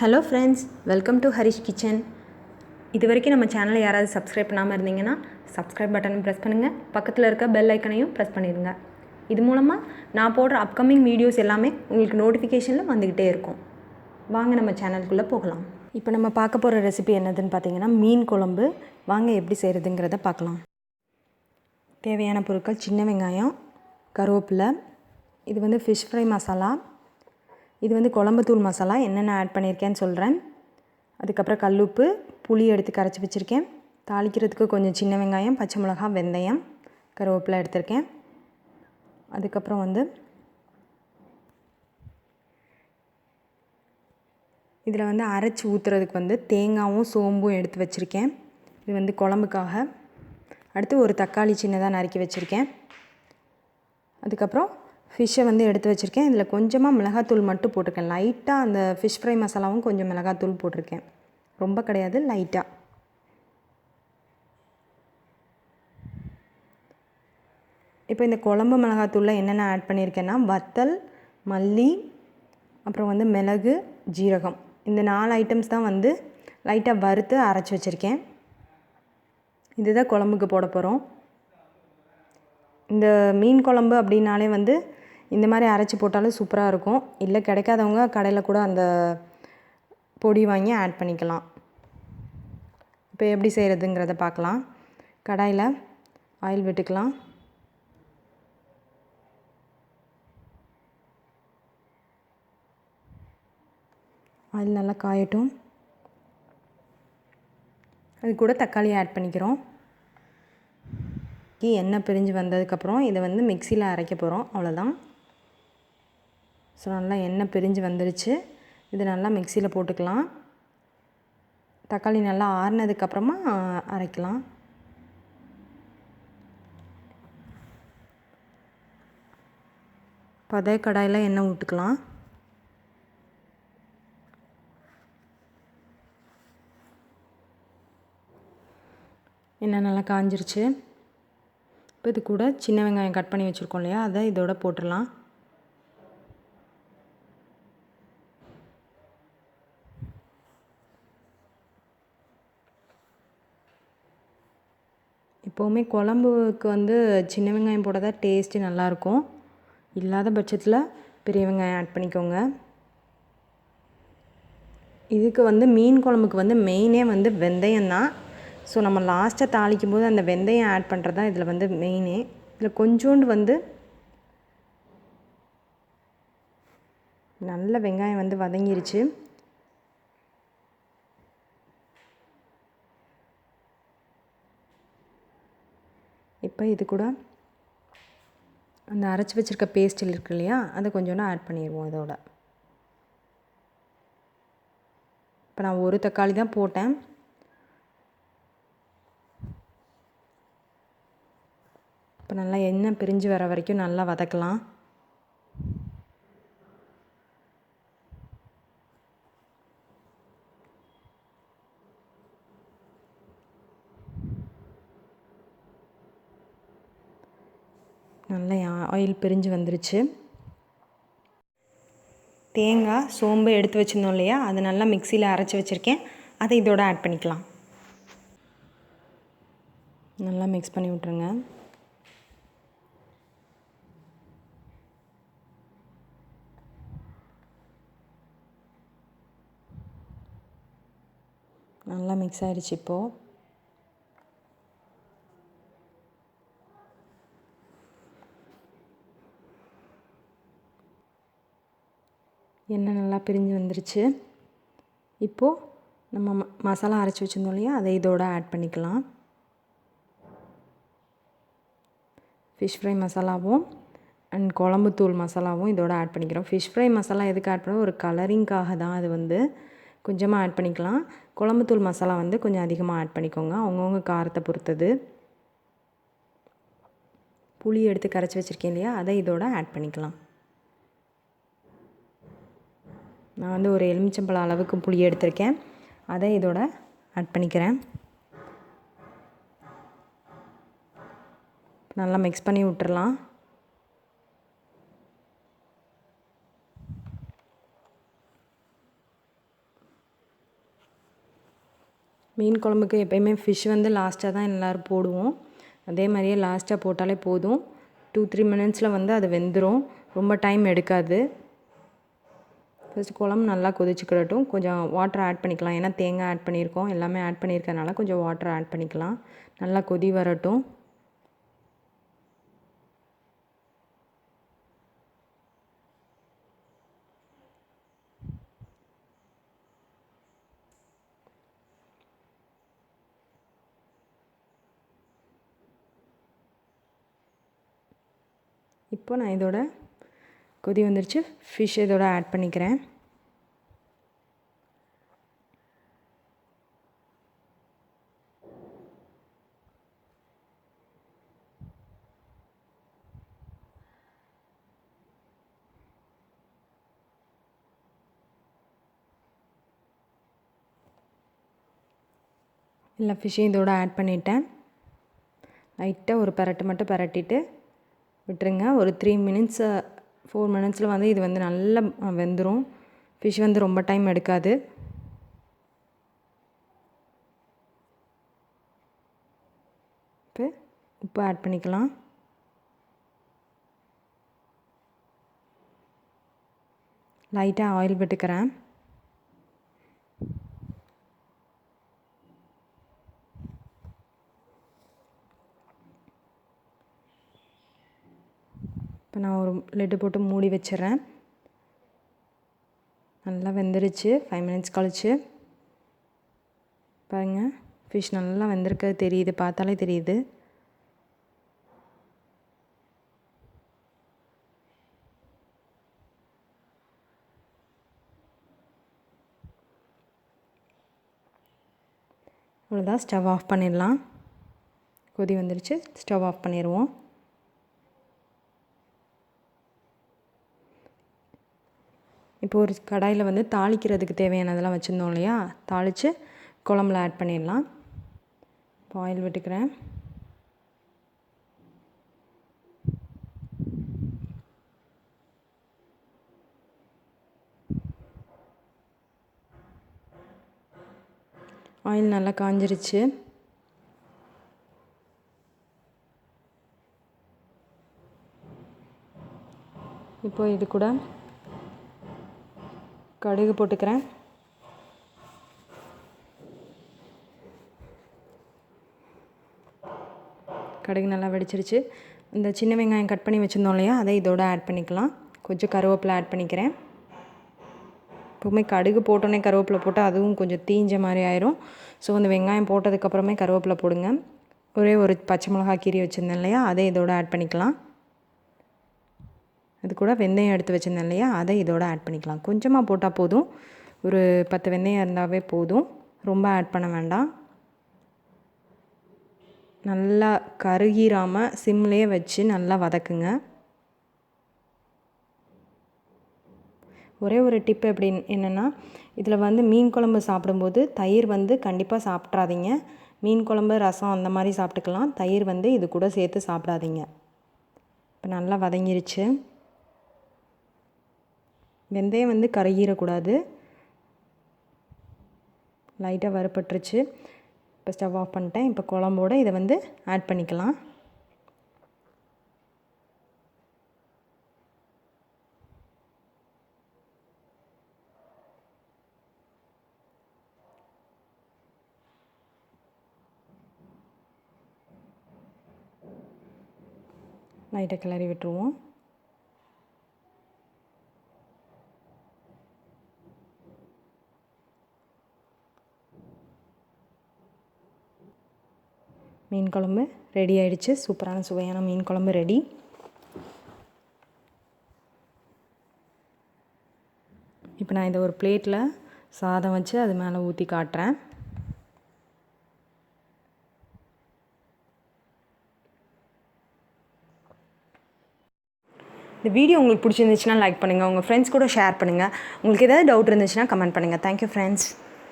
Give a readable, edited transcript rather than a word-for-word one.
Hello friends, welcome to Harish kitchen. இது வரைக்கும் நம்ம சேனலை யாராவது சப்ஸ்கிரைப் பண்ணாமல் இருந்தீங்கன்னா சப்ஸ்கிரைப் பட்டனை ப்ரெஸ் பண்ணுங்கள். பக்கத்தில் இருக்க பெல் ஐக்கனையும் ப்ரெஸ் பண்ணிடுங்க. இது மூலமாக நான் போடுற அப்கமிங் வீடியோஸ் எல்லாமே உங்களுக்கு நோட்டிஃபிகேஷனில் வந்துக்கிட்டே இருக்கும். வாங்க நம்ம சேனலுக்குள்ளே போகலாம். இப்போ நம்ம பார்க்க போகிற ரெசிபி என்னதுன்னு பார்த்தீங்கன்னா மீன் குழம்பு. வாங்க எப்படி செய்கிறதுங்கிறத பார்க்கலாம். தேவையான பொருட்கள்: சின்ன வெங்காயம், கருவேப்பிலை, இது ஃபிஷ் ஃப்ரை மசாலா, இது குழம்புத்தூள் மசாலா. என்னென்ன ஆட் பண்ணியிருக்கேன்னு சொல்கிறேன். அதுக்கப்புறம் கல்லுப்பு, புளி எடுத்து கரைச்சி வச்சுருக்கேன். தாளிக்கிறதுக்கு கொஞ்சம் சின்ன வெங்காயம், பச்சை மிளகா, வெந்தயம், கருவேப்பிலை எடுத்திருக்கேன். அதுக்கப்புறம் இதில் அரைச்சி ஊற்றுறதுக்கு தேங்காயும் சோம்பும் எடுத்து வச்சுருக்கேன். இது குழம்புக்காக. அடுத்து ஒரு தக்காளி சின்னதாக நறுக்கி வச்சுருக்கேன். அதுக்கப்புறம் ஃபிஷ்ஷை எடுத்து வச்சுருக்கேன். இதில் கொஞ்சமாக மிளகாத்தூள் மட்டும் போட்டிருக்கேன். லைட்டாக அந்த ஃபிஷ் ஃப்ரை மசாலாவும் கொஞ்சம் மிளகாத்தூள் போட்டிருக்கேன். ரொம்ப கிடையாது, லைட்டாக. இப்போ இந்த குழம்பு மிளகாத்தூளில் என்னென்ன ஆட் பண்ணியிருக்கேன்னா வத்தல், மல்லி, அப்புறம் மிளகு, ஜீரகம். இந்த 4 ஐட்டம்ஸ் தான் லைட்டாக வறுத்து அரைச்சி வச்சுருக்கேன். இதுதான் குழம்புக்கு போட போகிறோம். இந்த மீன் குழம்பு அப்படின்னாலே இந்த மாதிரி அரைச்சி போட்டாலும் சூப்பராக இருக்கும். இல்லை கிடைக்காதவங்க கடையில் கூட அந்த பொடி வாங்கி ஆட் பண்ணிக்கலாம். இப்போ எப்படி செய்கிறதுங்கிறத பார்க்கலாம். கடாயில் ஆயில் விட்டுக்கலாம். ஆயில் நல்லா காயட்டும். அது கூட தக்காளி ஆட் பண்ணிக்கிறோம். எண்ணெய் பிரிஞ்சு வந்ததுக்கப்புறம் இதை மிக்சியில் அரைக்க போகிறோம். அவ்வளோதான். ஸோ நல்லா எண்ணெய் பிரிஞ்சு வந்துருச்சு. இது நல்லா மிக்சியில் போட்டுக்கலாம். தக்காளி நல்லா ஆறுனதுக்கப்புறமா அரைக்கலாம். இப்போ அதே கடாயில் எண்ணெய் விட்டுக்கலாம். எண்ணெய் நல்லா காஞ்சிருச்சு. இப்போ இது கூட சின்ன வெங்காயம் கட் பண்ணி வச்சுருக்கோம் இல்லையா, அதை இதோட போட்டுடலாம். எப்போவுமே குழம்புக்கு சின்ன வெங்காயம் போட தான் டேஸ்ட்டு நல்லாயிருக்கும். இல்லாத பட்சத்தில் பெரிய வெங்காயம் ஆட் பண்ணிக்கோங்க. இதுக்கு மீன் குழம்புக்கு மெயினே வெந்தயம் தான். ஸோ நம்ம லாஸ்ட்டாக தாளிக்கும் போது அந்த வெந்தயம் ஆட் பண்ணுறது தான் இதில் மெயினே. இதில் கொஞ்சோண்டு நல்ல வெங்காயம் வதங்கிருச்சு. இப்போ இது கூட அந்த அரைச்சி வச்சுருக்க பேஸ்ட்டில் இருக்கு இல்லையா, அதை கொஞ்சோண்டு ஆட் பண்ணிடுவோம் இதோட. இப்போ நான் ஒரு தக்காளி தான் போட்டேன். இப்போ நல்லா எண்ணெய் பிரிஞ்சு வர வரைக்கும் நல்லா வதக்கலாம். நல்லா ஆயில் பிரிஞ்சு வந்துருச்சு. தேங்காய், சோம்பு எடுத்து வச்சுருந்தோம் இல்லையா, அதை நல்லா மிக்சியில் அரைச்சி வச்சுருக்கேன். அதை இதோட ஆட் பண்ணிக்கலாம். நல்லா மிக்ஸ் பண்ணி விட்ருங்க. நல்லா மிக்ஸ் ஆகிடுச்சு. இப்போது எண்ணெய் நல்லா பிரிஞ்சு வந்துருச்சு. இப்போது நம்ம மசாலா அரைச்சி வச்சுருந்தோம் இல்லையா, அதை இதோட ஆட் பண்ணிக்கலாம். ஃபிஷ் ஃப்ரை மசாலாவும் அண்ட் குழம்புத்தூள் மசாலாவும் இதோட ஆட் பண்ணிக்கிறோம். ஃபிஷ் ஃப்ரை மசாலா எதுக்கு ஆட் பண்ணோம், ஒரு கலரிங்காக தான். அது கொஞ்சமாக ஆட் பண்ணிக்கலாம். குழம்புத்தூள் மசாலா கொஞ்சம் அதிகமாக ஆட் பண்ணிக்கோங்க, அவங்கவுங்க காரத்தை பொறுத்தது. புளி எடுத்து கரைச்சி வச்சுருக்கேன் இல்லையா, அதை இதோட ஆட் பண்ணிக்கலாம். நான் ஒரு எலுமிச்சம்பழம் அளவுக்கு புளி எடுத்திருக்கேன், அதை இதோட ஆட் பண்ணிக்கிறேன். நல்லா மிக்ஸ் பண்ணி விட்டுறலாம். மீன் குழம்புக்கு எப்போயுமே ஃபிஷ் வந்து லாஸ்ட்டாக தான் எல்லோரும் போடுவோம். அதே மாதிரியே லாஸ்ட்டாக போட்டாலே போதும். 2-3 மினிட்ஸில் வந்து அது வெந்துடும். ரொம்ப டைம் எடுக்காது. ஃபஸ்ட்டு குழம்பு நல்லா கொதிச்சுக்கிடட்டும். கொஞ்சம் வாட்டர் ஆட் பண்ணிக்கலாம். ஏன்னா தேங்காய் ஆட் பண்ணியிருக்கோம், எல்லாமே ஆட் பண்ணியிருக்கனால கொஞ்சம் வாட்டர் ஆட் பண்ணிக்கலாம். நல்லா கொதி வரட்டும். இப்போ நான் இதோட கொதி வந்துருச்சு. ஃபிஷ் இதோட ஆட் பண்ணிக்கிறேன். எல்லா ஃபிஷ்ஷையும் இதோட ஆட் பண்ணிட்டேன். லைட்டாக ஒரு பரட்டு மட்டும் பரட்டிட்டு விட்டுருங்க. ஒரு 3 மினிட்ஸ் 4 மினிட்ஸில் வந்து இது வந்து நல்லா வெந்துடும். ஃபிஷ் வந்து ரொம்ப டைம் எடுக்காது. இப்போ உப்பு ஆட் பண்ணிக்கலாம். லைட்டாக ஆயில் விட்டுக்கிறேன். இப்போ நான் ஒரு லிட்டு போட்டு மூடி வச்சிடுறேன். நல்லா வெந்துருச்சு. 5 மினிட்ஸ் கழிச்சு பாருங்கள், ஃபிஷ் நல்லா வெந்திருக்கிறது தெரியுது, பார்த்தாலே தெரியுது. அவ்வளோதான், ஸ்டவ் ஆஃப் பண்ணிடலாம். கொதி வந்துருச்சு, ஸ்டவ் ஆஃப் பண்ணிடுவோம். இப்போ ஒரு கடாயில் வந்து தாளிக்கிறதுக்கு தேவையானதெல்லாம் வச்சுருந்தோம் இல்லையா, தாளித்து குழம்புல ஆட் பண்ணிடலாம். இப்போ ஆயில் விட்டுக்கிறேன். ஆயில் நல்லா காஞ்சிருச்சு. இப்போ இது கூட கடுகு போட்டுக்கிறேன். கடுகு நல்லா வெடிச்சிருச்சு. இந்த சின்ன வெங்காயம் கட் பண்ணி வச்சுருந்தோம் இல்லையா, அதை இதோட ஆட் பண்ணிக்கலாம். கொஞ்சம் கருவேப்பிலை ஆட் பண்ணிக்கிறேன். எப்போவுமே கடுகு போட்டோன்னே கருவேப்பிலை போட்டால் அதுவும் கொஞ்சம் தீஞ்ச மாதிரி ஆயிரும். ஸோ அந்த வெங்காயம் போட்டதுக்கப்புறமே கருவேப்பிலை போடுங்க. ஒரே ஒரு பச்சை மிளகா கீரி வச்சுருந்தேன் இல்லையா, அதை இதோட ஆட் பண்ணிக்கலாம். அது கூட வெந்தயம் எடுத்து வச்சுருந்தேன் இல்லையா, அதை இதோட ஆட் பண்ணிக்கலாம். கொஞ்சமாக போட்டால் போதும். ஒரு 10 வெந்தயம் இருந்தாவே போதும், ரொம்ப ஆட் பண்ண வேண்டாம். நல்லா கருகிராமல் சிம்லேயே வச்சு நல்லா வதக்குங்க. ஒரே ஒரு டிப் எப்படி என்னென்னா, இதில் வந்து மீன் குழம்பு சாப்பிடும்போது தயிர் வந்து கண்டிப்பாக சாப்பிட்றாதீங்க. மீன் குழம்பு, ரசம் அந்த மாதிரி சாப்பிட்டுக்கலாம். தயிர் வந்து இது கூட சேர்த்து சாப்பிடாதீங்க. இப்போ நல்லா வதங்கிருச்சு. வெந்தயம் வந்து கருகிடக்கூடாது. லைட்டாக வறுபட்டுருச்சு. இப்போ ஸ்டவ் ஆஃப் பண்ணிட்டேன். இப்போ குழம்போடு இதை வந்து ஆட் பண்ணிக்கலாம். லைட்டாக கிளறி விட்டுருவோம். மீன் குழம்பு ரெடி ஆகிடுச்சு. சூப்பரான சுவையான மீன் குழம்பு ரெடி. இப்போ நான் இதை ஒரு பிளேட்டில் சாதம் வச்சு அது மேலே ஊற்றி காட்டுறேன். இந்த வீடியோ உங்களுக்கு பிடிச்சிருந்துச்சுன்னா லைக் பண்ணுங்கள், உங்கள் ஃப்ரெண்ட்ஸ் கூட ஷேர் பண்ணுங்கள். உங்களுக்கு ஏதாவது டவுட் இருந்துச்சுன்னா கமெண்ட் பண்ணுங்கள். Thank you friends.